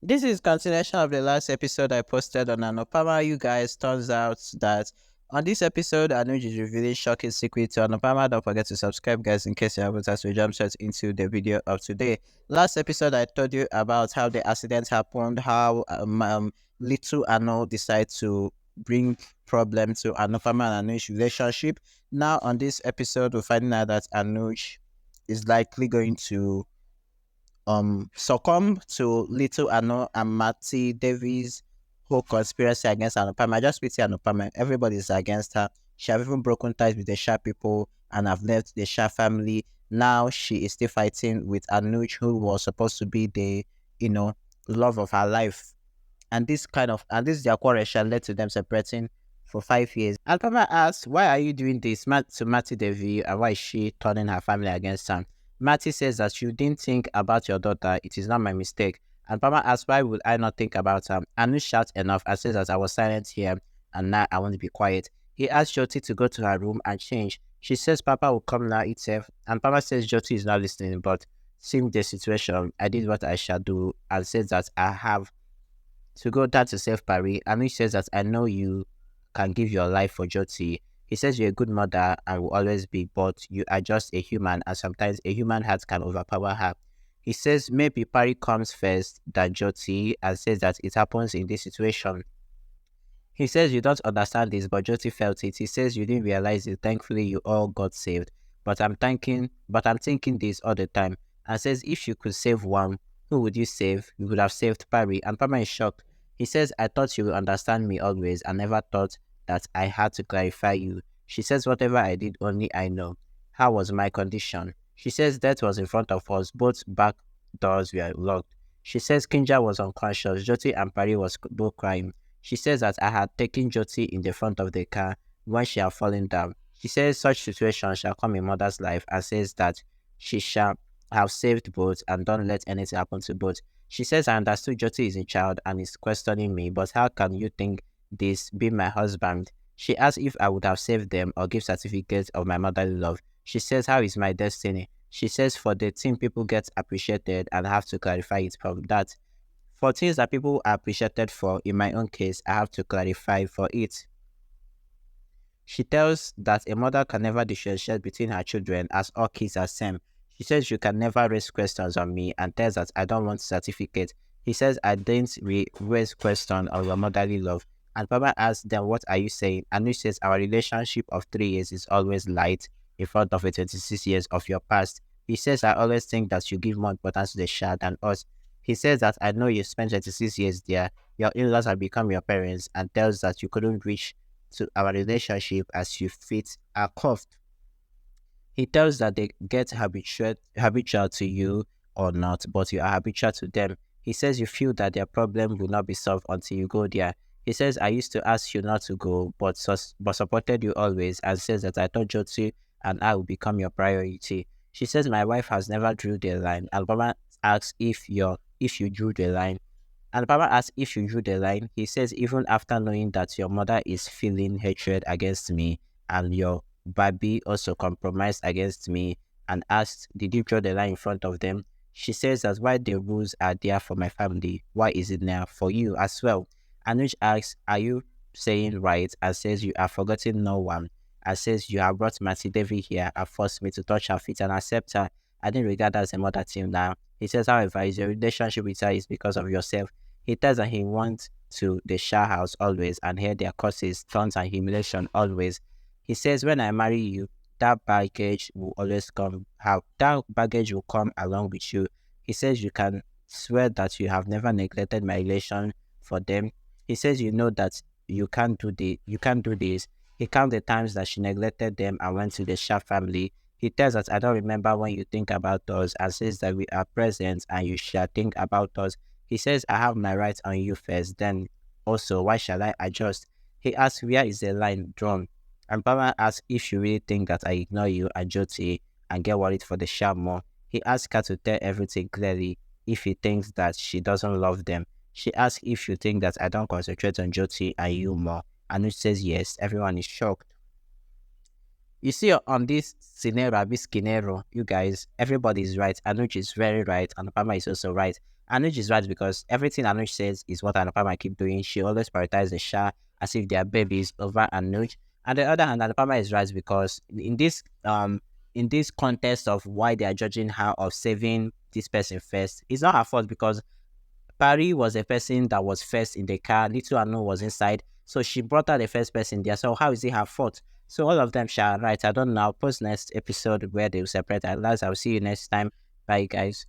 This is continuation of the last episode I posted on Anupama. You guys, turns out that on this episode, Anuj is revealing shocking secret to Anupama. Don't forget to subscribe, guys, in case you haven't. As we jump straight into the video of today. Last episode, I told you about how the accident happened, how little Anu decided to bring problem to Anupama and Anuj's relationship. Now, on this episode, we're finding out that Anuj is likely going to succumb to Little Ano and Malti Devi's whole conspiracy against Anupama. I just pity Anupama. Everybody's against her. She have even broken ties with the Shah people and have left the Shah family. Now she is still fighting with Anuj, who was supposed to be the, you know, love of her life. And this their quarrel shall led to them separating for 5 years. Alpama asks, why are you doing this to Mati Devi, and why is she turning her family against her? Mati says that you didn't think about your daughter. It is not my mistake. And Pama asks, why would I not think about her? Anu shouts enough and says that I was silent here and now I want to be quiet. He asks Jyoti to go to her room and change. She says Papa will come now itself. And Papa says Jyoti is not listening, but seeing the situation, I did what I shall do and says that I have to go down to save Paris. Anu says that I know you can give your life for Jyoti. He says you're a good mother and will always be, but you are just a human, and sometimes a human heart can overpower her. He says maybe Pari comes first than Jyoti and says that it happens in this situation. He says you don't understand this, but Jyoti felt it. He says you didn't realize it. Thankfully, you all got saved. But I'm thinking this all the time. And says if you could save one, who would you save? You would have saved Pari. And Pama is shocked. He says I thought you would understand me always. I never thought that I had to clarify you. She says whatever I did, only I know. How was my condition? She says death was in front of us. Both back doors were locked. She says Kinja was unconscious. Jyoti and Pari was both crying. She says that I had taken Jyoti in the front of the car when she had fallen down. She says such situations shall come in mother's life and says that she shall have saved both and don't let anything happen to both. She says I understood Jyoti is a child and is questioning me, but how can you think this, be my husband? She asks if I would have saved them or give certificates of my motherly love. She says how is my destiny? She says for the thing people get appreciated and I have to clarify it from that. For things that people are appreciated for, in my own case, I have to clarify for it. She tells that a mother can never differentiate between her children as all kids are same. She says you can never raise questions on me and tells that I don't want certificate. He says I didn't raise question on your motherly love. And Papa asks then what are you saying? And he says our relationship of 3 years is always light in front of the 26 years of your past. He says I always think that you give more importance to the child than us. He says that I know you spent 26 years there. Your in-laws have become your parents and tells that you couldn't reach to our relationship as you fit are cuffed. He tells that they get habitual to you or not, but you are habitual to them. He says you feel that their problem will not be solved until you go there. He says I used to ask you not to go, but supported you always, and says that I thought Jyoti and I will become your priority. She says my wife has never drew the line. Alabama asks if you drew the line. And Baba asks if you drew the line. He says, even after knowing that your mother is feeling hatred against me and your baby also compromised against me, and asked, did you draw the line in front of them? She says that why the rules are there for my family, why is it there for you as well? Anuj asks, are you saying right? And says, you are forgetting no one. And says, you have brought Mati Devi here and forced me to touch her feet and accept her. I didn't regard her as a mother till now. He says, however, is your relationship with her is because of yourself. He tells that he wants to the Shah house always and hear their curses, taunts, and humiliation always. He says, when I marry you, that baggage will always come. How that baggage will come along with you. He says you can swear that you have never neglected my relation for them. He says you know that you can't do this. He counts the times that she neglected them and went to the Shah family. He tells us I don't remember when you think about us and says that we are present and you shall think about us. He says, I have my rights on you first, then also, why shall I adjust? He asks, where is the line drawn? And Baba asks if you really think that I ignore you and Jyoti and get worried for the Shah more. He asks her to tell everything clearly if he thinks that she doesn't love them. She asks if you think that I don't concentrate on Jyoti and you more. And he says yes. Everyone is shocked. You see, on this scenario, this scenario, you guys, everybody is right. Anuj is very right, and Pama is also right. Anuj is right because everything Anuj says is what Anupama keep doing. She always prioritizes Sha as if they are babies over Anuj. On the other hand, Anupama is right because in this context of why they are judging her of saving this person first, it's not her fault because Barry was a person that was first in the car. Little Anu was inside. So she brought out the first person there. So how is it her fault? So all of them shall right. I don't know. I'll post next episode where they will separate. At last, I'll see you next time. Bye, guys.